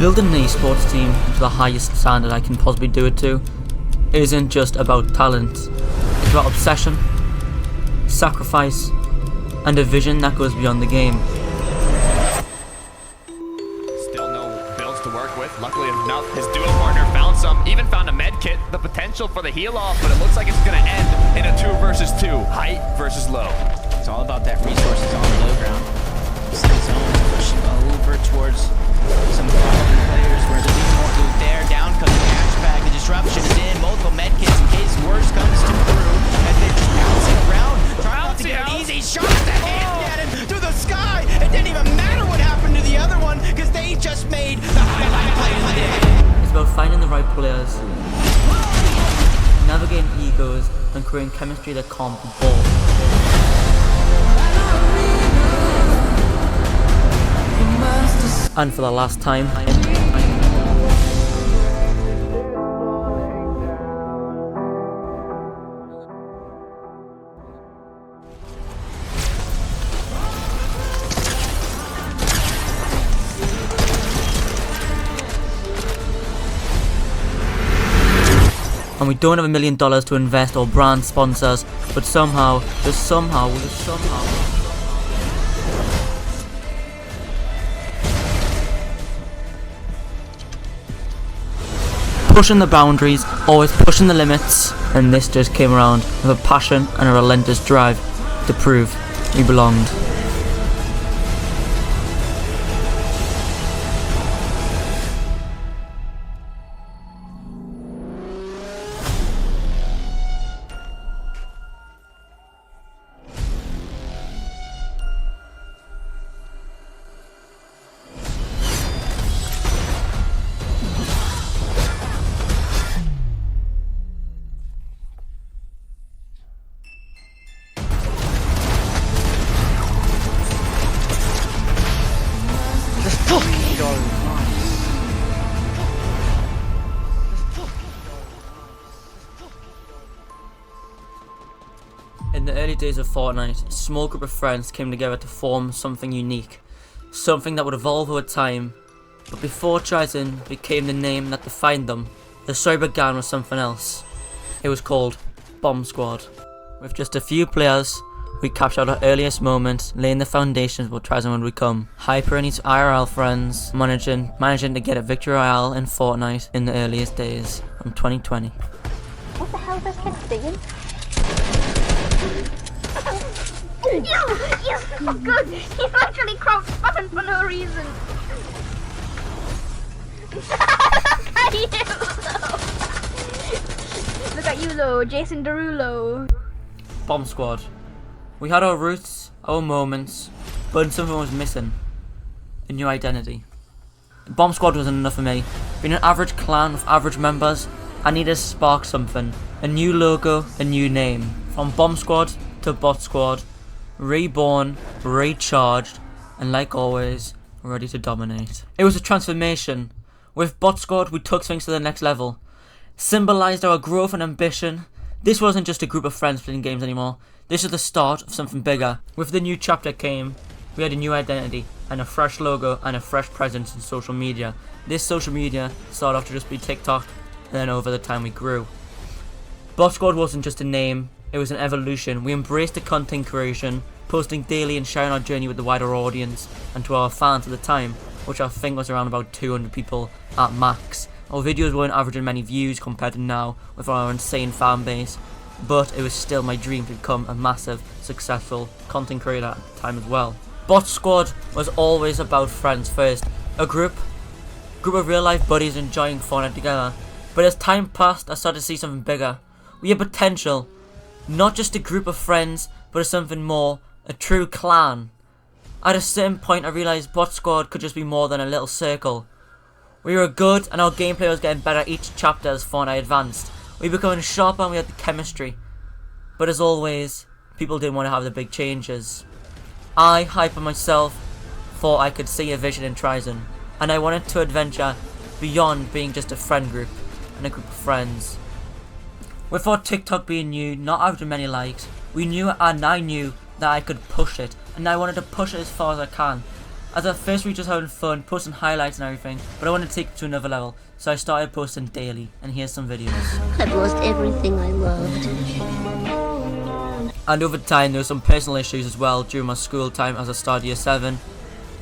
Building an esports team to the highest standard I can possibly do it to isn't just about talent. It's about obsession, sacrifice, and a vision that goes beyond the game. Still no builds to work with. Luckily enough, his duo partner found some, even found a med kit, the potential for the heal off, but it looks like it's going to end in a 2 versus 2, height versus low. It's all about that resources on the low ground. Trizon pushing over towards some quality players where there's even more loot there. Down comes the hatchback. The disruption is in. Multiple medkits in case worse comes to through. As they're just bouncing around, trying to get an easy shot that hit at him to the sky. It didn't even matter what happened to the other one because they just made the highlight play of the day. It's about finding the right players, navigating egos, and creating chemistry that can't be bought. And for the last time, and we don't have $1 million to invest or brand sponsors, but somehow, pushing the boundaries, always pushing the limits, and this just came around with a passion and a relentless drive to prove we belonged. In the early days of Fortnite, a small group of friends came together to form something unique, something that would evolve over time, but before Trizon became the name that defined them, the story began with something else. It was called Bomb Squad. With just a few players, we captured our earliest moments, laying the foundations of what Trizon would become. Hyper and his IRL friends managing to get a victory royale in Fortnite in the earliest days from 2020. What the hell is this kid singing? Yes! Oh good! He actually crouched button for no reason! Look at you, though, Jason Derulo. Bomb Squad. We had our roots, our moments, but something was missing. A new identity. Bomb Squad wasn't enough for me. Being an average clan with average members, I needed to spark something. A new logo, a new name. From Bomb Squad to Bot Squad, reborn, recharged, and like always, ready to dominate. It was a transformation. With Bot Squad, we took things to the next level. Symbolized our growth and ambition. This wasn't just a group of friends playing games anymore. This is the start of something bigger. With the new chapter came, we had a new identity, and a fresh logo, and a fresh presence in social media. This social media started off to just be TikTok, and then over the time we grew. Bot Squad wasn't just a name, it was an evolution. We embraced the content creation, posting daily and sharing our journey with the wider audience and to our fans at the time, which I think was around about 200 people at max. Our videos weren't averaging many views compared to now with our insane fan base, but it was still my dream to become a massive, successful content creator at the time as well. Bot Squad was always about friends first, a group of real life buddies enjoying Fortnite together, but as time passed I started to see something bigger. We had potential. Not just a group of friends, but as something more, a true clan. At a certain point I realised Bot Squad could just be more than a little circle. We were good and our gameplay was getting better each chapter as Fortnite advanced. We were becoming sharper and we had the chemistry. But as always, people didn't want to have the big changes. I, Hyper myself, thought I could see a vision in Trizon, and I wanted to adventure beyond being just a friend group and a group of friends. With our TikTok being new, not averaging many likes, we knew and I knew that I could push it, and I wanted to push it as far as I can. As at first we were just having fun, posting highlights and everything, but I wanted to take it to another level, so I started posting daily, and here's some videos. I've lost everything I loved. And over time there were some personal issues as well during my school time as I started year 7.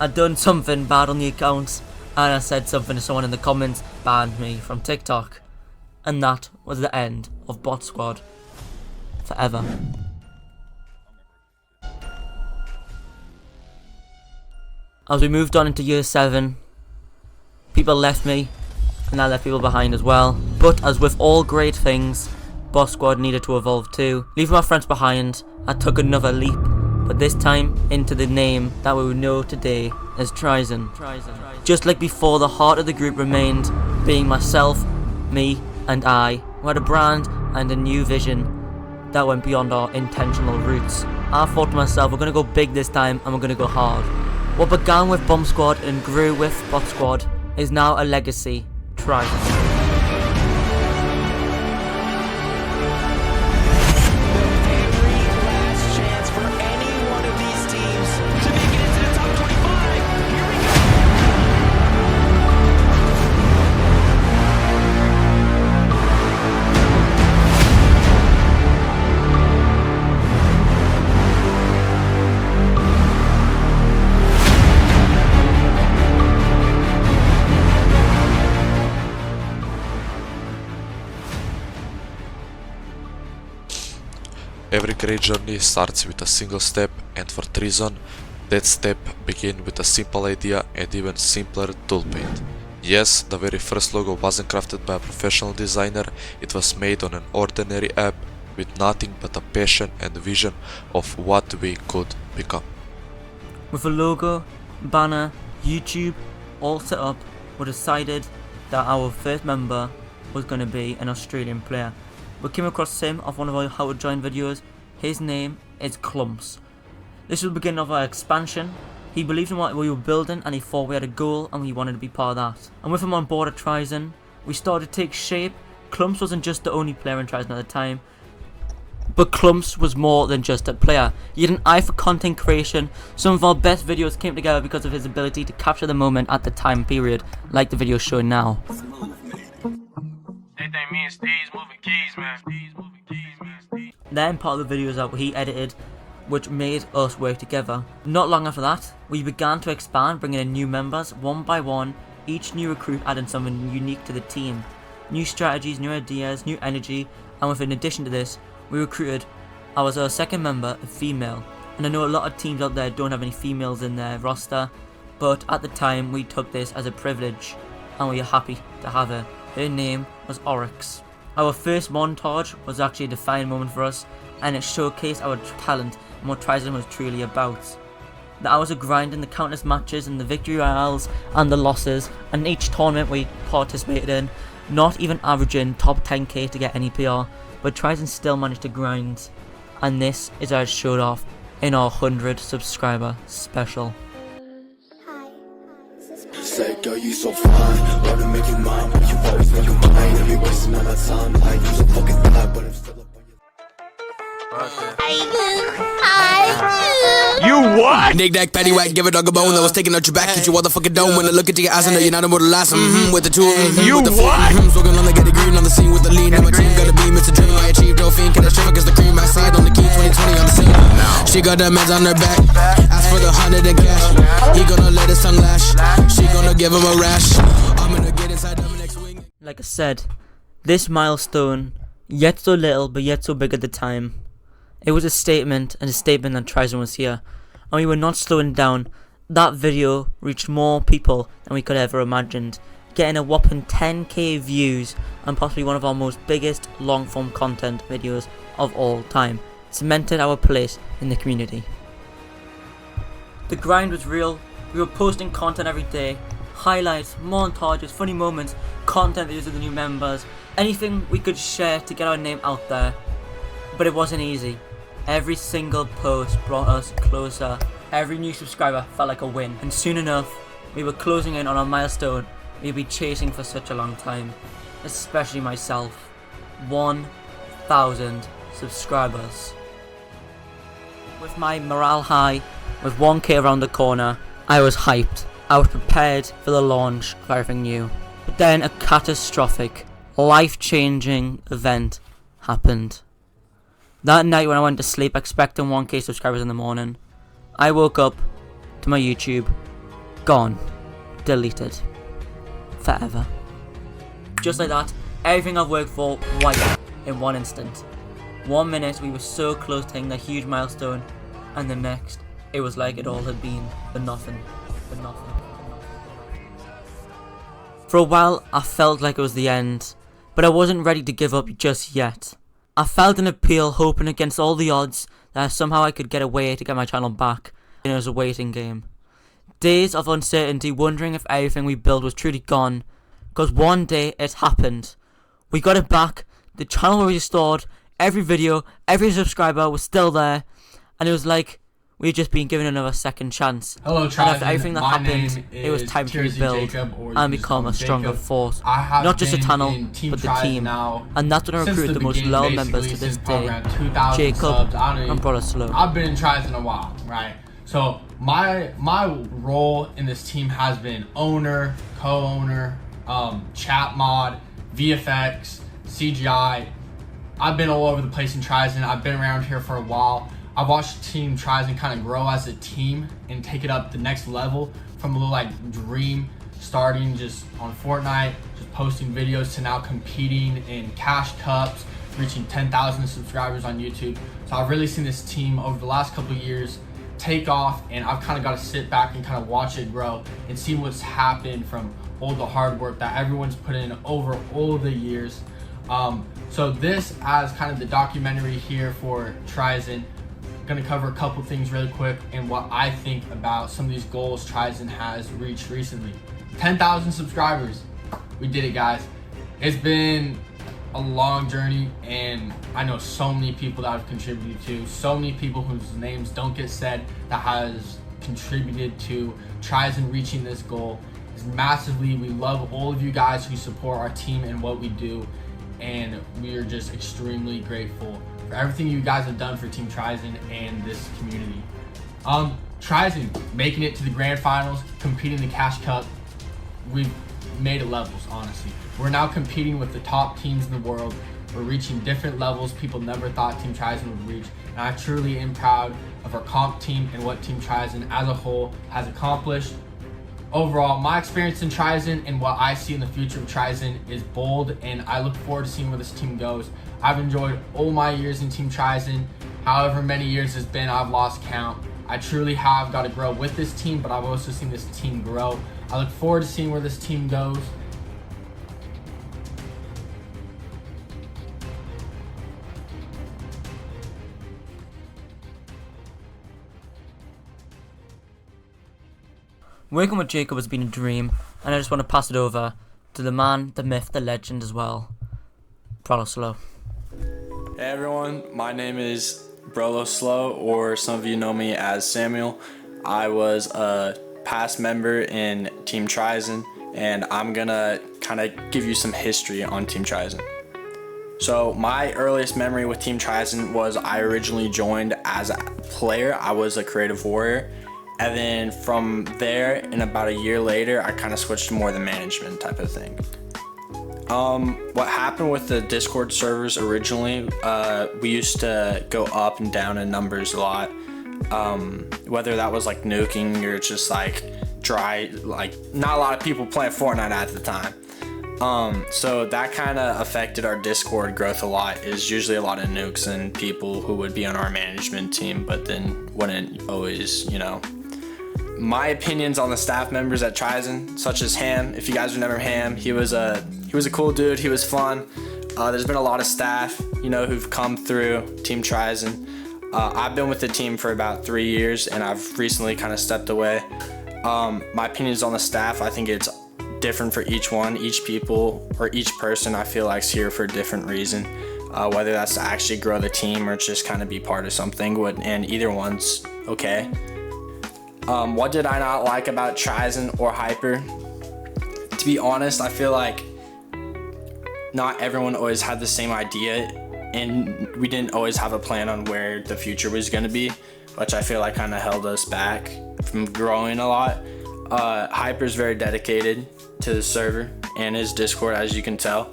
I'd done something bad on the accounts, and I said something to someone in the comments, banned me from TikTok. And that was the end of Bot Squad. Forever. As we moved on into year 7, people left me, and I left people behind as well. But as with all great things, Bot Squad needed to evolve too. Leaving my friends behind, I took another leap, but this time into the name that we would know today as Trizon. Just like before, the heart of the group remained being myself, me, and I, who had a brand and a new vision that went beyond our intentional roots. I thought to myself, we're going to go big this time and we're going to go hard. What began with Bomb Squad and grew with Bot Squad is now a legacy, Trizon. Every great journey starts with a single step, and for Trizon, that step began with a simple idea and even simpler tool paint. Yes, the very first logo wasn't crafted by a professional designer, it was made on an ordinary app with nothing but a passion and vision of what we could become. With a logo, banner, YouTube all set up, we decided that our first member was going to be an Australian player. We came across him off one of our how to join videos. His name is Clumps. This was the beginning of our expansion. He believed in what we were building and he thought we had a goal and we wanted to be part of that. And with him on board at Trizon, we started to take shape. Clumps wasn't just the only player in Trizon at the time, but Clumps was more than just a player. He had an eye for content creation. Some of our best videos came together because of his ability to capture the moment at the time period, like the video showing now. Me and Steve's moving keys, man. Then part of the videos that he edited, which made us work together. Not long after that, we began to expand, bringing in new members one by one, each new recruit adding something unique to the team. New strategies, new ideas, new energy, and in addition to this, we recruited our second member, a female. And I know a lot of teams out there don't have any females in their roster, but at the time we took this as a privilege, and we are happy to have her. Her name was Oryx. Our first montage was actually a defining moment for us, and it showcased our talent and what Trizon was truly about. The hours of grinding, the countless matches and the victory royales and the losses, and each tournament we participated in, not even averaging top 10k to get any PR, but Trizon still managed to grind, and this is how it showed off in our 100 subscriber special. Say, girl, you so fine. Wanna make you mine, but you always make you mine. And be wasting all that time like you so fucking bad, but I'm still up on your. You what? Nick Nack, Paddywhack, give a dog a bone. I was taking out your back, hit you motherfucking dome. When I look at your eyes, I know you're not immortal last. With the two, You with the what? Smoking on the get the green on the scene with the lean. And my team gotta be Mr. Dream. I achieved Dolphin, can I shiver cause the cream backside on the key 2020 on the scene. She got the meds on her back. Ask for the 100 in cash. He gonna let his tongue lash. She gonna give him a rash. I'm gonna get inside of the next wing. Like I said, this milestone, yet so little but yet so big at the time, it was a statement, and a statement that Trizon was here, and we were not slowing down. That video reached more people than we could ever imagined, getting a whopping 10k views and possibly one of our most biggest long form content videos of all time. Cemented our place in the community. The grind was real. We were posting content every day, highlights, montages, funny moments, content videos of the new members, anything we could share to get our name out there. But it wasn't easy. Every single post brought us closer. Every new subscriber felt like a win, and soon enough we were closing in on our milestone we'd been chasing for such a long time, especially myself. 1,000 subscribers. With my morale high, with 1k around the corner, I was hyped. I was prepared for the launch of everything new. But then a catastrophic, life-changing event happened. That night when I went to sleep expecting 1k subscribers in the morning, I woke up to my YouTube gone, deleted, forever. Just like that, everything I've worked for wiped in one instant. 1 minute we were so close to hitting a huge milestone, and the next it was like it all had been for nothing, for nothing. For a while I felt like it was the end, but I wasn't ready to give up just yet. I felt an appeal, hoping against all the odds that somehow I could get away to get my channel back, and it was a waiting game. Days of uncertainty, wondering if everything we built was truly gone, because one day it happened. We got it back, the channel was restored, every video, every subscriber was still there, and it was like we had just been given another second chance. Hello, and after everything that happened, it was time to rebuild and become a stronger force. Not just a channel, but the team. And that's when I recruited the most loyal members to this day, Jacob and Brother Slow. I've been in Trizon a while, right? So my role in this team has been owner, co-owner, chat mod, VFX, CGI. I've been all over the place in Trizon. I've been around here for a while. I've watched Team Trizon kind of grow as a team and take it up the next level from a little like dream starting just on Fortnite, just posting videos to now competing in cash cups, reaching 10,000 subscribers on YouTube. So I've really seen this team over the last couple of years take off, and I've kind of got to sit back and kind of watch it grow and see what's happened from all the hard work that everyone's put in over all the years. So this as kind of the documentary here for Trizon. Going to cover a couple things really quick and what I think about some of these goals Trizon has reached recently. 10,000 subscribers. We did it, guys. It's been a long journey, and I know so many people that have contributed to, so many people whose names don't get said that has contributed to Trizon reaching this goal. It's massively. We love all of you guys who support our team and what we do, and we are just extremely grateful for everything you guys have done for Team Trizon and this community. Trizon making it to the grand finals, competing in the Cash Cup. We've made it levels, honestly. We're now competing with the top teams in the world. We're reaching different levels people never thought Team Trizon would reach. And I truly am proud of our comp team and what Team Trizon as a whole has accomplished. Overall, my experience in Trizon and what I see in the future of Trizon is bold, and I look forward to seeing where this team goes. I've enjoyed all my years in Team Trizon. However many years it's been, I've lost count. I truly have got to grow with this team, but I've also seen this team grow. I look forward to seeing where this team goes. Working with Jacob has been a dream, and I just want to pass it over to the man, the myth, the legend as well, Brother Slow. Hey everyone, my name is Brolo Slow, or some of you know me as Samuel. I was a past member in Team Trizon, and I'm gonna kind of give you some history on Team Trizon. So my earliest memory with Team Trizon was I originally joined as a player. I was a creative warrior. And then from there, and about a year later, I kind of switched to more the management type of thing. What happened with the Discord servers originally, we used to go up and down in numbers a lot. Whether that was like nuking or just like dry, like not a lot of people playing Fortnite at the time. So that kind of affected our Discord growth a lot. Is usually a lot of nukes and people who would be on our management team, but then wouldn't always, you know. My opinions on the staff members at Trizon, such as Ham. If you guys remember Ham, he was a cool dude. He was fun. There's been a lot of staff, you know, who've come through Team Trizon. I've been with the team for about 3 years, and I've recently kind of stepped away. My opinions on the staff, I think it's different for each one. Each people or each person, I feel like, is here for a different reason. Whether that's to actually grow the team or just kind of be part of something, and either one's okay. What did I not like about Trizon or Hyper? To be honest, I feel like not everyone always had the same idea, and we didn't always have a plan on where the future was going to be, which I feel like kind of held us back been growing a lot. Hyper's very dedicated to the server and his Discord, as you can tell.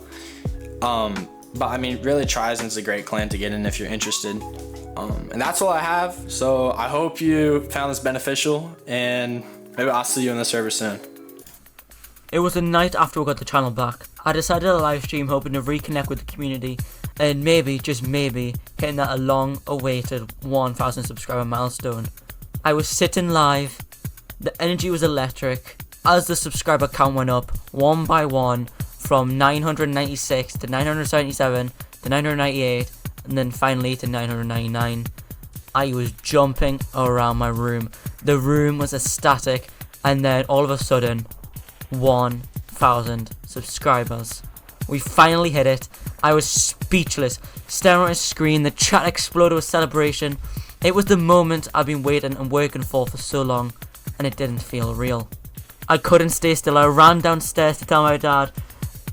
But I mean, really, Trizon's a great clan to get in if you're interested. And that's all I have. So I hope you found this beneficial, and maybe I'll see you in the server soon. It was the night after we got the channel back. I decided to live stream hoping to reconnect with the community and maybe, just maybe, hitting that long awaited 1,000 subscriber milestone. I was sitting live, the energy was electric, as the subscriber count went up one by one from 996 to 977 to 998 and then finally to 999. I was jumping around my room. The room was ecstatic, and then all of a sudden 1,000 subscribers. We finally hit it. I was speechless, staring at a screen. The chat exploded with celebration. It was the moment I've been waiting and working for so long, and it didn't feel real. I couldn't stay still. I ran downstairs to tell my dad.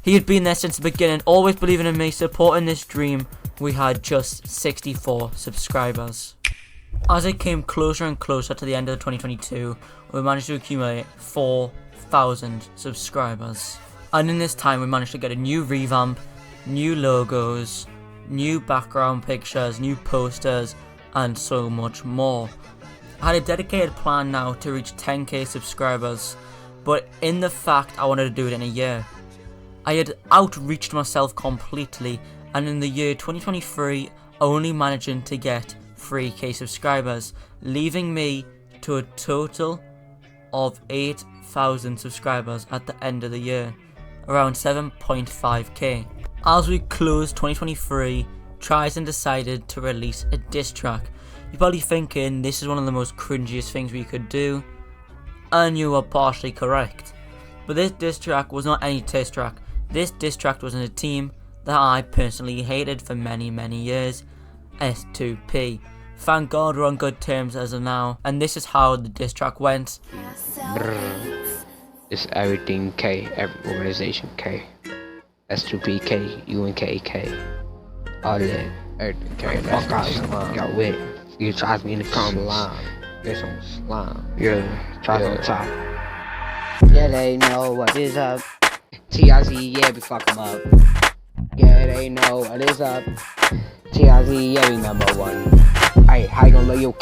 He had been there since the beginning, always believing in me, supporting this dream. We had just 64 subscribers. As it came closer and closer to the end of 2022, we managed to accumulate 4,000 subscribers. And in this time we managed to get a new revamp, new logos, new background pictures, new posters, and so much more. I had a dedicated plan now to reach 10k subscribers, but in the fact I wanted to do it in a year. I had outreached myself completely, and in the year 2023 only managing to get 3k subscribers, leaving me to a total of 8,000 subscribers at the end of the year, around 7.5k. As we closed 2023, Trizon decided to release a diss track. You're probably thinking this is one of the most cringiest things we could do, and you are partially correct. But this diss track was not any diss track. This diss track was in a team that I personally hated for many years, S2P. Thank God we're on good terms as of now, and this is how the diss track went. Brr. It's everything K, every organization K. S2P K, UNK K. All that, everything K. Fuck out, y'all wet. You try me in the comments. Get some slime. Yeah, try on top. Yeah, they know what is up. TIZ, yeah, we fuck 'em up. Yeah, they know what is up. TIZ, yeah, we number one. Hey, how you gonna love your?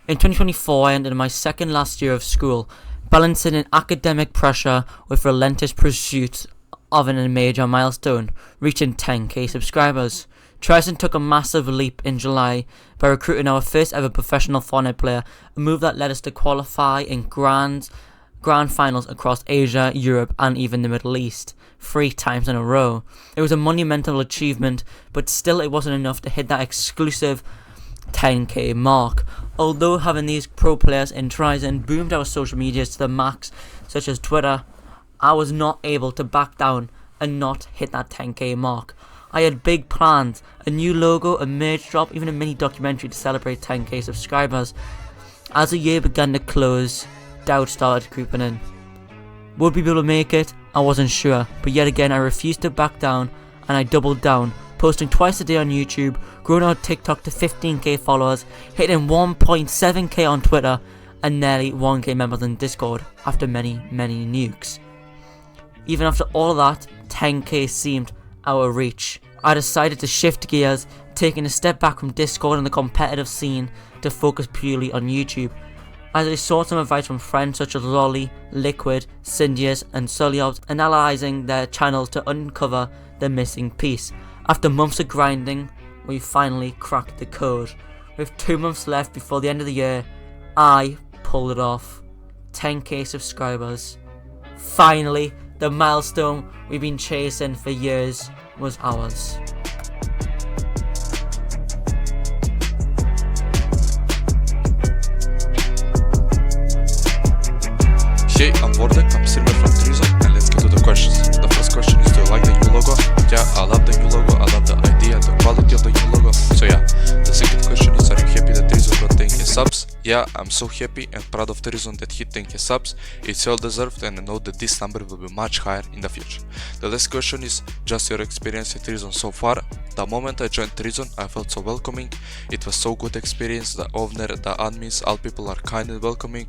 In 2024, I entered my second last year of school, balancing in academic pressure with relentless pursuit of a major milestone, reaching 10k subscribers. Trizon took a massive leap in July by recruiting our first ever professional Fortnite player, a move that led us to qualify in grand finals across Asia, Europe, and even the Middle East, 3 times in a row. It was a monumental achievement, but still it wasn't enough to hit that exclusive 10k mark. Although having these pro players in Trizon boomed our social medias to the max, such as Twitter, I was not able to back down and not hit that 10k mark. I had big plans, a new logo, a merch drop, even a mini documentary to celebrate 10k subscribers. As the year began to close, doubt started creeping in. Would we be able to make it? I wasn't sure, but yet again I refused to back down, and I doubled down, posting twice a day on YouTube, growing our TikTok to 15k followers, hitting 1.7k on Twitter, and nearly 1k members in Discord after many nukes. Even after all of that, 10k seemed out of reach. I decided to shift gears, taking a step back from Discord and the competitive scene to focus purely on YouTube. As I sought some advice from friends such as Lolly, Liquid, Cindius and Sulyobs, analysing their channels to uncover the missing piece. After months of grinding, we finally cracked the code. With 2 months left before the end of the year, I pulled it off. 10k subscribers. Finally, the milestone we've been chasing for years was ours. Hey, I'm Vortek, I'm Silver from Trizon, and let's get to the questions. The first question is, do you like the new logo? Yeah, I love the new logo, I love the idea, the quality of the new logo. So yeah, the second question is, are you happy that Trizon got 10k subs? Yeah, I'm so happy and proud of Trizon that hit 10k subs. It's well deserved, and I know that this number will be much higher in the future. The last question is, just your experience at Trizon so far. The moment I joined Trizon, I felt so welcoming. It was so good experience. The owner, the admins, all people are kind and welcoming.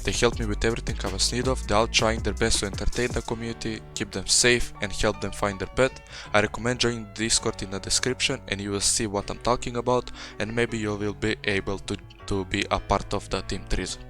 They help me with everything I was need of. They are trying their best to entertain the community, keep them safe and help them find their pet. I recommend joining the Discord in the description and you will see what I'm talking about, and maybe you will be able to be a part of the Team Trizon.